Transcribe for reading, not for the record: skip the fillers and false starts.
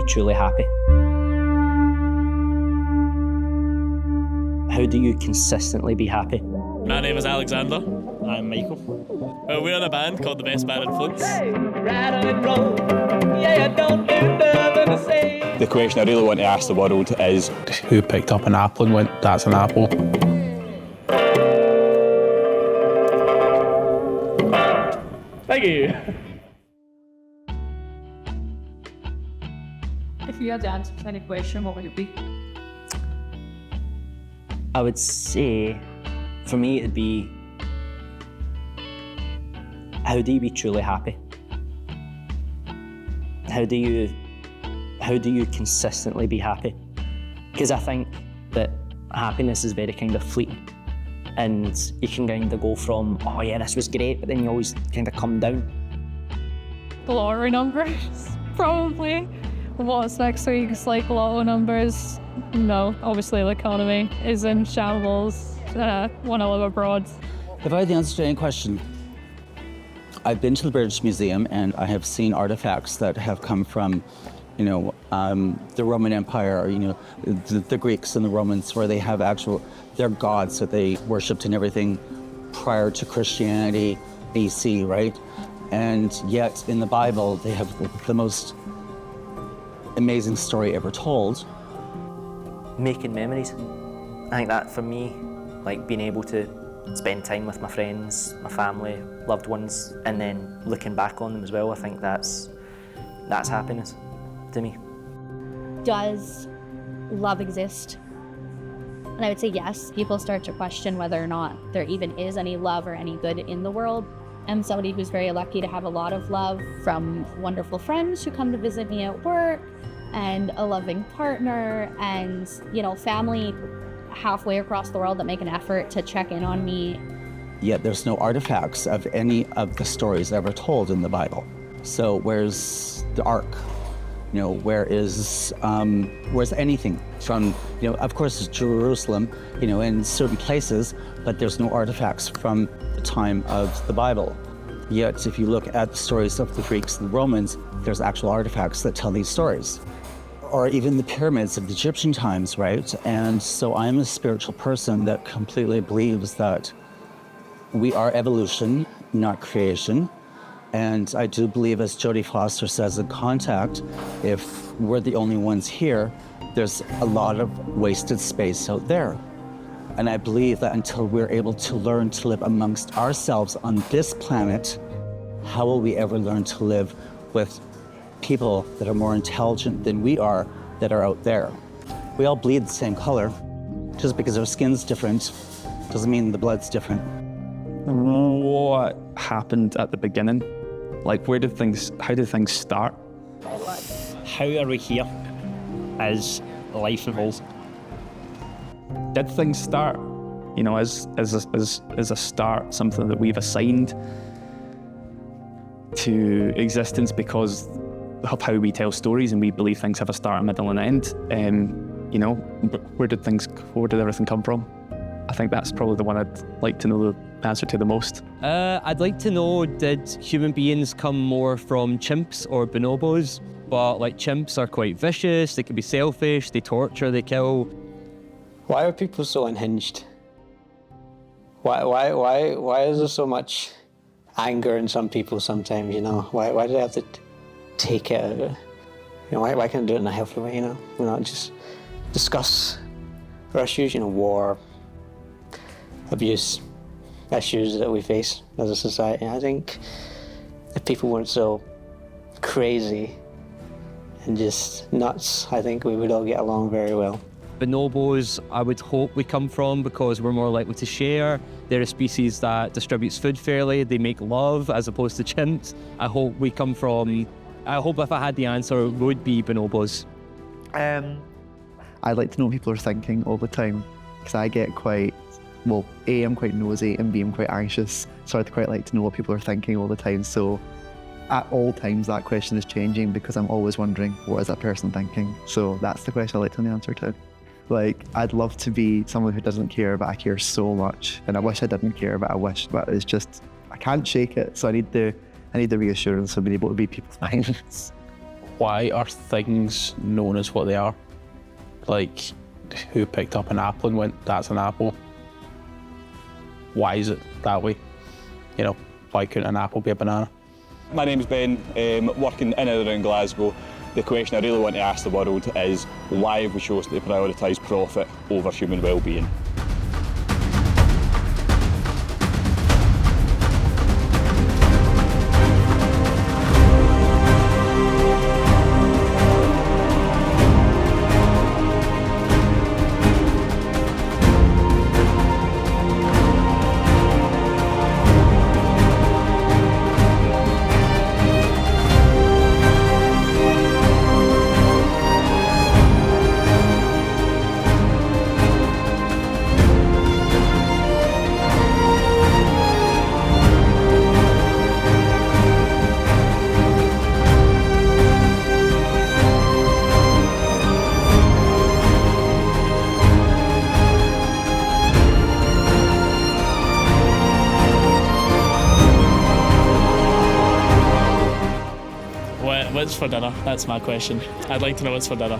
truly happy? How do you consistently be happy? My name is Alexander. I'm Michael. We're in a band called the Best Bad Influence. The question I really want to ask the world is, who picked up an apple and went, that's an apple? Thank you. If you had to answer any question, what would it be? I would say, for me, it'd be, how do you be truly happy? How do you consistently be happy? Because I think that happiness is very kind of fleeting, and you can kind of go from, oh yeah, this was great, but then you always kind of come down. The lottery numbers, probably. What's next week's lotto numbers? No, obviously the economy is in shambles. Want to live abroad. If I had the answer to any question, I've been to the British Museum and I have seen artifacts that have come from, the Roman Empire, the Greeks and the Romans, where they have their gods that they worshipped and everything prior to Christianity, BC, right? And yet in the Bible, they have the most amazing story ever told. Making memories. I think that for me, being able to spend time with my friends, my family, loved ones, and then looking back on them as well, I think that's happiness to me. Does love exist? And I would say yes. People start to question whether or not there even is any love or any good in the world. I'm somebody who's very lucky to have a lot of love from wonderful friends who come to visit me at work, and a loving partner, and family halfway across the world that make an effort to check in on me. Yet there's no artifacts of any of the stories ever told in the Bible. So where's the Ark? Where's anything from, of course, Jerusalem, in certain places, but there's no artifacts from the time of the Bible. Yet if you look at the stories of the Greeks and the Romans, there's actual artifacts that tell these stories. Or even the pyramids of the Egyptian times, right? And so I'm a spiritual person that completely believes that we are evolution, not creation. And I do believe, as Jodie Foster says in Contact, if we're the only ones here, there's a lot of wasted space out there. And I believe that until we're able to learn to live amongst ourselves on this planet, how will we ever learn to live with people that are more intelligent than we are that are out there? We all bleed the same color. Just because our skin's different doesn't mean the blood's different. What happened at the beginning? How did things start? How are we here as life evolves? Did things start? Is a start something that we've assigned to existence because of how we tell stories, and we believe things have a start, a middle, and an end? Where did everything come from? I think that's probably the one I'd like to know the answer to the most. I'd like to know, did human beings come more from chimps or bonobos? But chimps are quite vicious, they can be selfish, they torture, they kill. Why are people so unhinged? Why is there so much anger in some people sometimes, Why do they have to take it? Why can't I do it in a healthy way, We're not just discuss our issues, war, abuse, issues that we face as a society. I think if people weren't so crazy and just nuts, I think we would all get along very well. Bonobos, I would hope we come from, because we're more likely to share. They're a species that distributes food fairly. They make love as opposed to chimps. I hope if I had the answer, it would be bonobos. I'd like to know what people are thinking all the time, because I get A, I'm quite nosy, and B, I'm quite anxious, so I'd quite like to know what people are thinking all the time. So at all times that question is changing, because I'm always wondering, what is that person thinking? So that's the question I'd like to know the answer to. I'd love to be someone who doesn't care, but I care so much, and I wish I didn't care, but it's just, I can't shake it, so I need the reassurance of being able to read people's minds. why are things known as what they are? Like, who picked up an apple and went, that's an apple? Why is it that way? You know, why couldn't an apple be a banana? My name's Ben, working in and around Glasgow. The question I really want to ask the world is, why have we chosen to prioritise profit over human well-being? What's for dinner? That's my question. I'd like to know what's for dinner.